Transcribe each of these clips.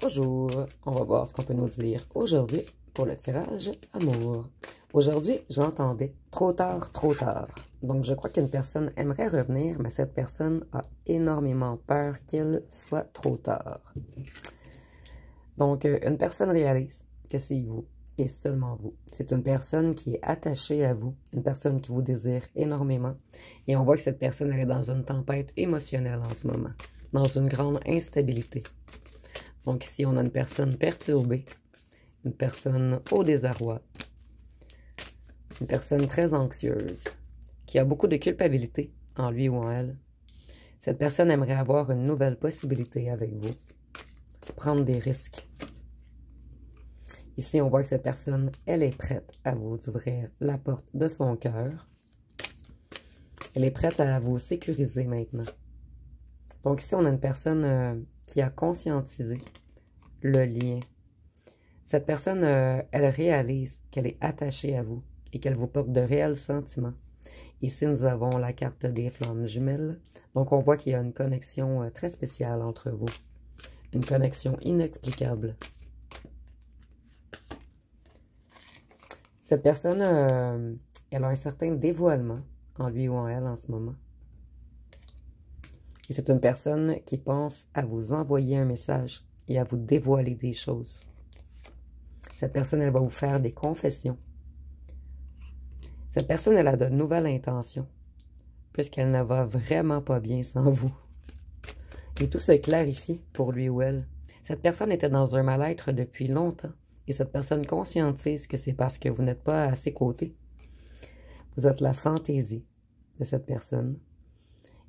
Bonjour, on va voir ce qu'on peut nous dire aujourd'hui pour le tirage amour. Aujourd'hui, j'entendais trop tard, trop tard. Donc, je crois qu'une personne aimerait revenir, mais cette personne a énormément peur qu'il soit trop tard. Donc, une personne réalise que c'est vous et seulement vous. C'est une personne qui est attachée à vous, une personne qui vous désire énormément. Et on voit que cette personne, elle est dans une tempête émotionnelle en ce moment, dans une grande instabilité. Donc ici, on a une personne perturbée, une personne au désarroi, une personne très anxieuse, qui a beaucoup de culpabilité en lui ou en elle. Cette personne aimerait avoir une nouvelle possibilité avec vous, prendre des risques. Ici, on voit que cette personne, elle est prête à vous ouvrir la porte de son cœur. Elle est prête à vous sécuriser maintenant. Donc ici, on a une personne qui a conscientisé le lien. Cette personne, elle réalise qu'elle est attachée à vous et qu'elle vous porte de réels sentiments. Ici, nous avons la carte des flammes jumelles. Donc, on voit qu'il y a une connexion très spéciale entre vous. Une connexion inexplicable. Cette personne, elle a un certain dévoilement en lui ou en elle en ce moment. Et c'est une personne qui pense à vous envoyer un message et à vous dévoiler des choses. Cette personne, elle va vous faire des confessions. Cette personne, elle a de nouvelles intentions, puisqu'elle ne va vraiment pas bien sans vous. Et tout se clarifie pour lui ou elle. Cette personne était dans un mal-être depuis longtemps, et cette personne conscientise que c'est parce que vous n'êtes pas à ses côtés. Vous êtes la fantaisie de cette personne.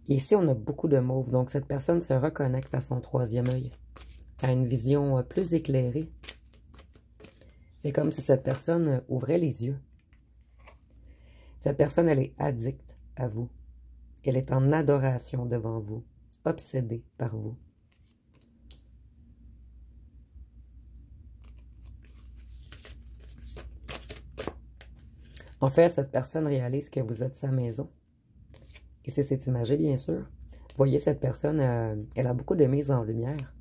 Et ici, on a beaucoup de mauve, donc cette personne se reconnecte à son troisième œil, à une vision plus éclairée. C'est comme si cette personne ouvrait les yeux. Cette personne, elle est addicte à vous. Elle est en adoration devant vous, obsédée par vous. En fait, cette personne réalise que vous êtes sa maison. Et c'est imagé, bien sûr. Vous voyez, cette personne, elle a beaucoup de mise en lumière,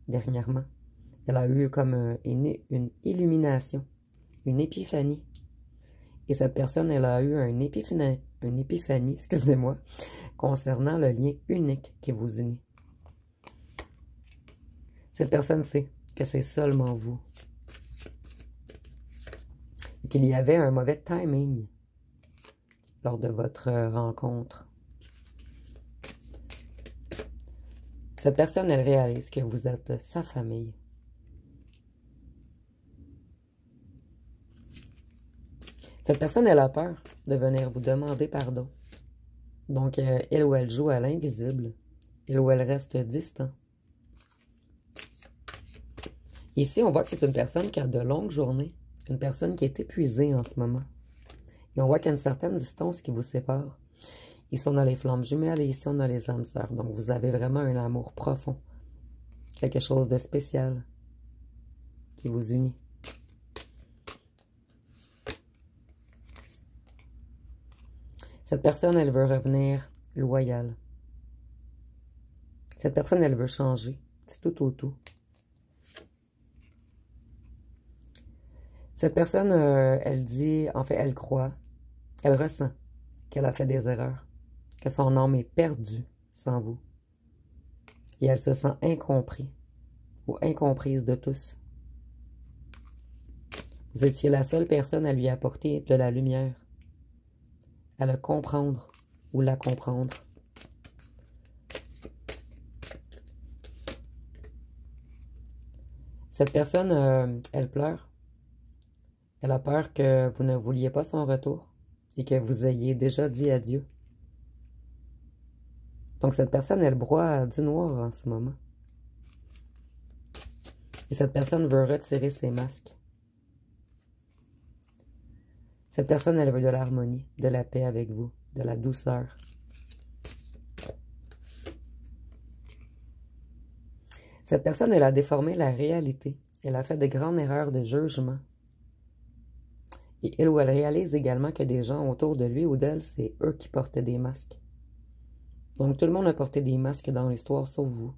dernièrement. Elle a eu comme une illumination, une épiphanie. Et cette personne, elle a eu une épiphanie, excusez-moi, concernant le lien unique qui vous unit. Cette personne sait que c'est seulement vous. Et qu'il y avait un mauvais timing lors de votre rencontre. Cette personne, elle réalise que vous êtes sa famille. Cette personne, elle a peur de venir vous demander pardon. Donc, elle ou elle joue à l'invisible. Elle ou elle reste distant. Ici, on voit que c'est une personne qui a de longues journées. Une personne qui est épuisée en ce moment. Et on voit qu'il y a une certaine distance qui vous sépare. Ici, on a les flammes jumelles et ici, on a les âmes sœurs. Donc, vous avez vraiment un amour profond. Quelque chose de spécial qui vous unit. Cette personne, elle veut revenir loyale. Cette personne, elle veut changer du tout au tout. Cette personne, elle dit, en fait, elle croit, elle ressent qu'elle a fait des erreurs, que son âme est perdue sans vous. Et elle se sent incomprise ou incomprise de tous. Vous étiez la seule personne à lui apporter de la lumière, à le comprendre ou la comprendre. Cette personne, elle pleure. Elle a peur que vous ne vouliez pas son retour et que vous ayez déjà dit adieu. Donc cette personne, elle broie du noir en ce moment. Et cette personne veut retirer ses masques. Cette personne, elle veut de l'harmonie, de la paix avec vous, de la douceur. Cette personne, elle a déformé la réalité. Elle a fait de grandes erreurs de jugement. Et elle ou elle réalise également que des gens autour de lui ou d'elle, c'est eux qui portaient des masques. Donc tout le monde a porté des masques dans l'histoire, sauf vous.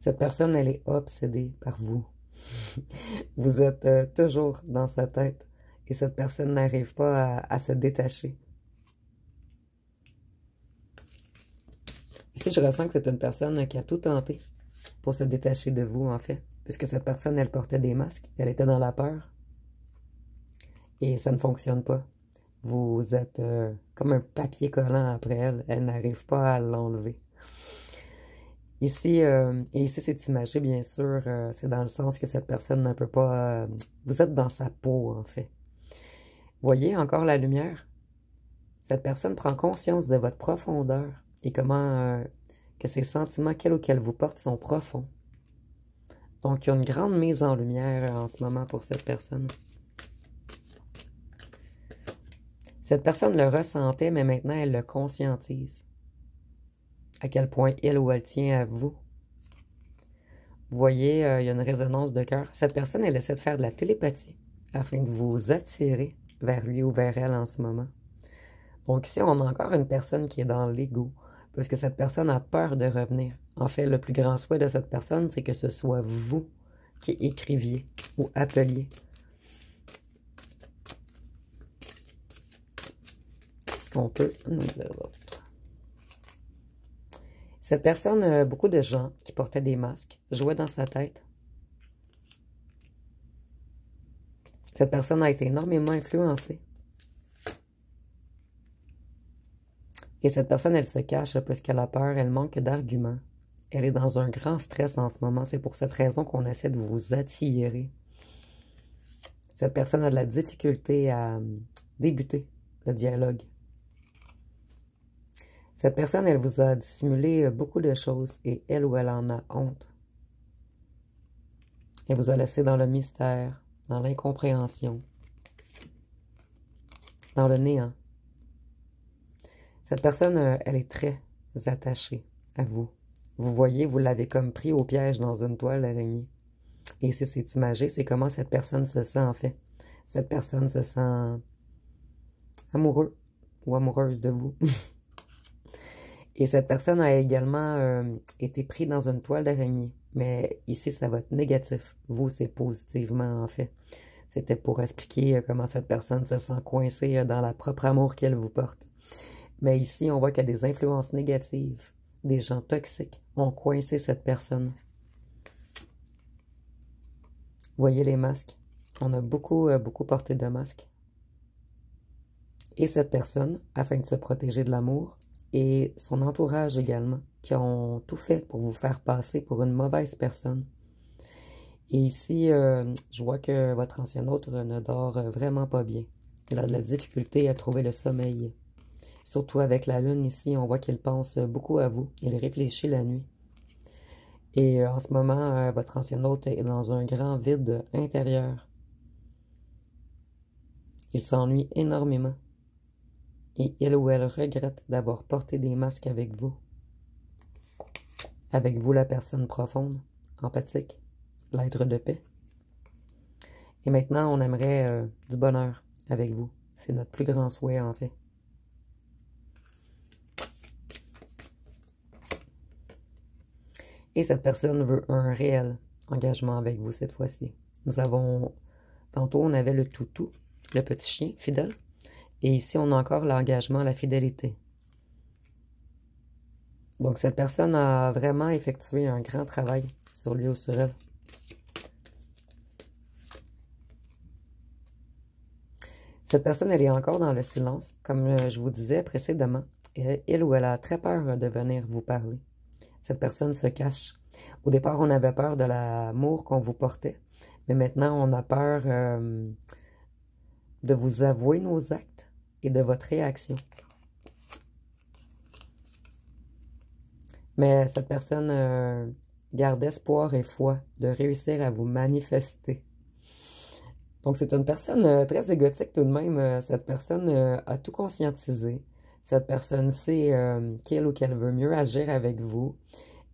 Cette personne, elle est obsédée par vous. Vous êtes toujours dans sa tête et cette personne n'arrive pas à se détacher. Ici, je ressens que c'est une personne qui a tout tenté pour se détacher de vous, en fait. Puisque cette personne, elle portait des masques, elle était dans la peur. Et ça ne fonctionne pas. Vous êtes comme un papier collant après elle. Elle n'arrive pas à l'enlever. Ici, et ici c'est imagé, bien sûr, c'est dans le sens que cette personne ne peut pas... vous êtes dans sa peau, en fait. Voyez encore la lumière? Cette personne prend conscience de votre profondeur et comment que ces sentiments qu'elle vous porte sont profonds. Donc, il y a une grande mise en lumière en ce moment pour cette personne. Cette personne le ressentait, mais maintenant, elle le conscientise. À quel point il ou elle tient à vous. Vous voyez, il y a une résonance de cœur. Cette personne, elle essaie de faire de la télépathie afin de vous attirer vers lui ou vers elle en ce moment. Donc ici, on a encore une personne qui est dans l'ego, parce que cette personne a peur de revenir. En fait, le plus grand souhait de cette personne, c'est que ce soit vous qui écriviez ou appeliez. Qu'est-ce qu'on peut nous dire d'autre? Cette personne, beaucoup de gens qui portaient des masques, jouaient dans sa tête. Cette personne a été énormément influencée. Et cette personne, elle se cache parce qu'elle a peur, elle manque d'arguments. Elle est dans un grand stress en ce moment. C'est pour cette raison qu'on essaie de vous attirer. Cette personne a de la difficulté à débuter le dialogue. Cette personne, elle vous a dissimulé beaucoup de choses et elle ou elle en a honte. Elle vous a laissé dans le mystère, dans l'incompréhension, dans le néant. Cette personne, elle est très attachée à vous. Vous voyez, vous l'avez comme pris au piège dans une toile d'araignée. Et si c'est imagé, c'est comment cette personne se sent en fait. Cette personne se sent amoureux ou amoureuse de vous. Et cette personne a également été prise dans une toile d'araignée. Mais ici, ça va être négatif. Vous, c'est positivement en fait. C'était pour expliquer comment cette personne se sent coincée dans la propre amour qu'elle vous porte. Mais ici, on voit qu'il y a des influences négatives. Des gens toxiques ont coincé cette personne. Voyez les masques. On a beaucoup porté de masques. Et cette personne, afin de se protéger de l'amour, et son entourage également, qui ont tout fait pour vous faire passer pour une mauvaise personne. Et ici, je vois que votre ancien autre ne dort vraiment pas bien. Il a de la difficulté à trouver le sommeil. Surtout avec la lune ici, on voit qu'il pense beaucoup à vous. Il réfléchit la nuit. Et en ce moment, votre ancien hôte est dans un grand vide intérieur. Il s'ennuie énormément. Et il ou elle regrette d'avoir porté des masques avec vous. Avec vous, la personne profonde, empathique, l'être de paix. Et maintenant, on aimerait du bonheur avec vous. C'est notre plus grand souhait, en fait. Et cette personne veut un réel engagement avec vous cette fois-ci. Nous avons, tantôt on avait le toutou, le petit chien fidèle. Et ici on a encore l'engagement, la fidélité. Donc cette personne a vraiment effectué un grand travail sur lui ou sur elle. Cette personne, elle est encore dans le silence. Comme je vous disais précédemment, elle ou elle a très peur de venir vous parler. Cette personne se cache. Au départ, on avait peur de l'amour qu'on vous portait. Mais maintenant, on a peur de vous avouer nos actes et de votre réaction. Mais cette personne garde espoir et foi de réussir à vous manifester. Donc, c'est une personne très égotique tout de même. Cette personne a tout conscientisé. Cette personne sait qu'il ou qu'elle veut mieux agir avec vous,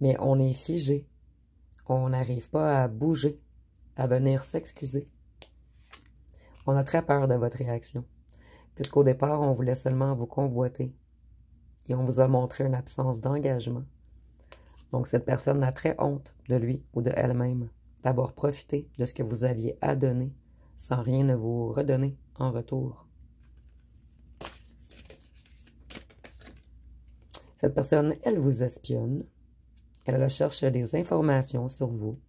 mais on est figé. On n'arrive pas à bouger, à venir s'excuser. On a très peur de votre réaction, puisqu'au départ, on voulait seulement vous convoiter et on vous a montré une absence d'engagement. Donc, cette personne a très honte de lui ou de elle-même d'avoir profité de ce que vous aviez à donner sans rien ne vous redonner en retour. Cette personne, elle vous espionne. Elle recherche des informations sur vous.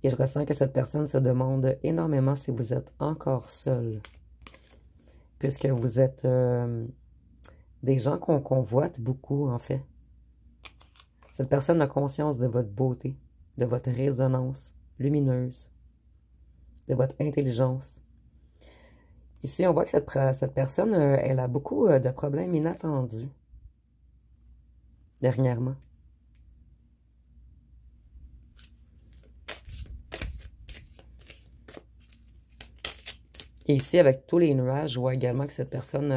Et je ressens que cette personne se demande énormément si vous êtes encore seul. Puisque vous êtes des gens qu'on convoite beaucoup, en fait. Cette personne a conscience de votre beauté, de votre résonance lumineuse, de votre intelligence. Ici, on voit que cette personne, elle a beaucoup de problèmes inattendus dernièrement. Et ici, avec tous les nuages, je vois également que cette personne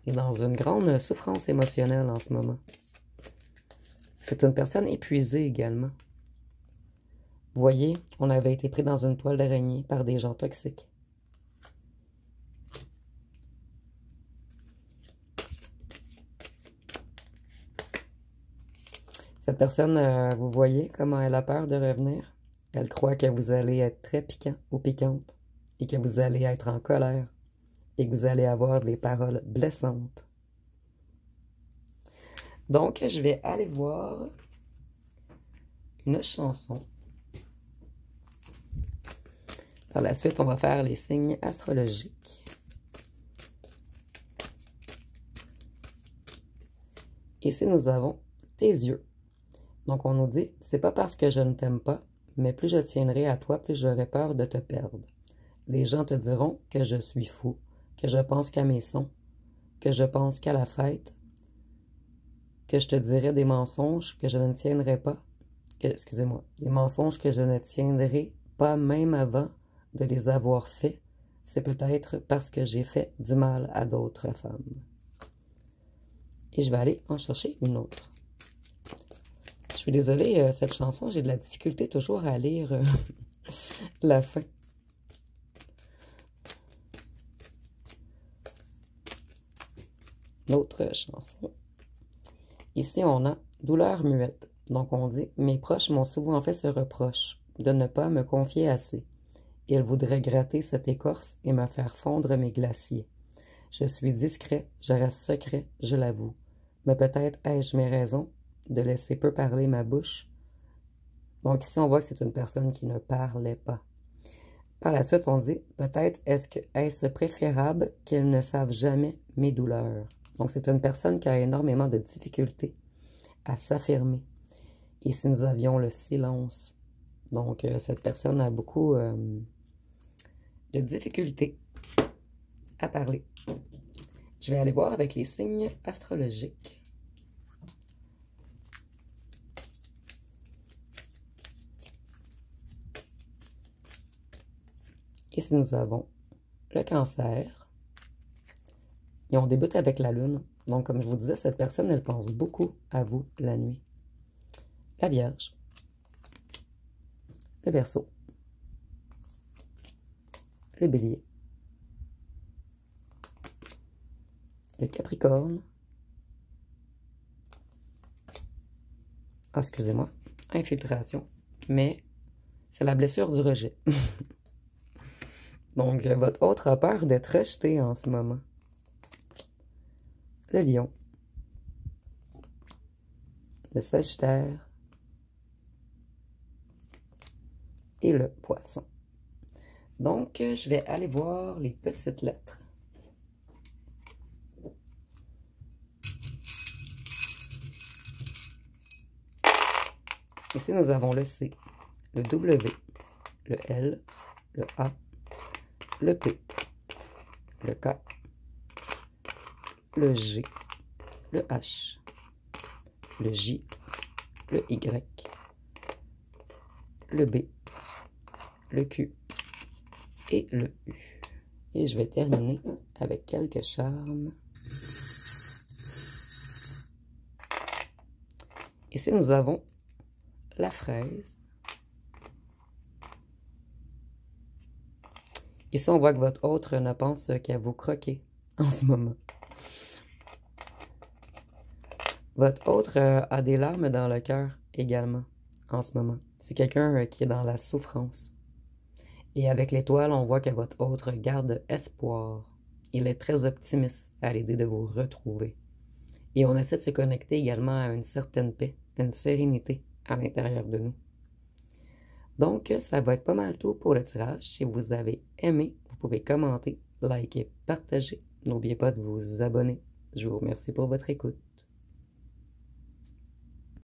est dans une grande souffrance émotionnelle en ce moment. C'est une personne épuisée également. Vous voyez, on avait été pris dans une toile d'araignée par des gens toxiques. Cette personne, vous voyez comment elle a peur de revenir? Elle croit que vous allez être très piquant ou piquante et que vous allez être en colère et que vous allez avoir des paroles blessantes. Donc, je vais aller voir une chanson. Par la suite, on va faire les signes astrologiques. Ici, nous avons tes yeux. Donc, on nous dit, c'est pas parce que je ne t'aime pas, mais plus je tiendrai à toi, plus j'aurai peur de te perdre. Les gens te diront que je suis fou, que je pense qu'à mes sons, que je pense qu'à la fête, que je te dirai des mensonges que je ne tiendrai pas, excusez-moi, des mensonges que je ne tiendrai pas même avant de les avoir faits. C'est peut-être parce que j'ai fait du mal à d'autres femmes. Et je vais aller en chercher une autre. Je suis désolée, cette chanson, j'ai de la difficulté toujours à lire la fin. L'autre chanson. Ici, on a « Douleur muette ». Donc, on dit « Mes proches m'ont souvent fait ce reproche de ne pas me confier assez. Ils voudraient gratter cette écorce et me faire fondre mes glaciers. Je suis discret, je reste secret, je l'avoue. Mais peut-être ai-je mes raisons de laisser peu parler ma bouche. » Donc, ici, on voit que c'est une personne qui ne parlait pas. Par la suite, on dit « Peut-être est-ce préférable qu'ils ne savent jamais mes douleurs. » Donc, c'est une personne qui a énormément de difficultés à s'affirmer. Et si nous avions le silence, donc cette personne a beaucoup de difficultés à parler. Je vais aller voir avec les signes astrologiques. Ici, nous avons le Cancer. Et on débute avec la Lune. Donc, comme je vous disais, cette personne, elle pense beaucoup à vous la nuit. La Vierge. Le Verseau. Le Bélier. Le Capricorne. Ah, excusez-moi. Infiltration. Mais c'est la blessure du rejet. Donc, votre autre a peur d'être rejeté en ce moment. Le Lion. Le Sagittaire. Et le Poisson. Donc, je vais aller voir les petites lettres. Ici, nous avons le C, le W, le L, le A, le P, le K, le G, le H, le J, le Y, le B, le Q et le U. Et je vais terminer avec quelques charmes. Ici, nous avons la fraise. Ici, on voit que votre autre ne pense qu'à vous croquer en ce moment. Votre autre a des larmes dans le cœur également en ce moment. C'est quelqu'un qui est dans la souffrance. Et avec l'étoile, on voit que votre autre garde espoir. Il est très optimiste à l'idée de vous retrouver. Et on essaie de se connecter également à une certaine paix, une sérénité à l'intérieur de nous. Donc, ça va être pas mal tout pour le tirage. Si vous avez aimé, vous pouvez commenter, liker, partager. N'oubliez pas de vous abonner. Je vous remercie pour votre écoute.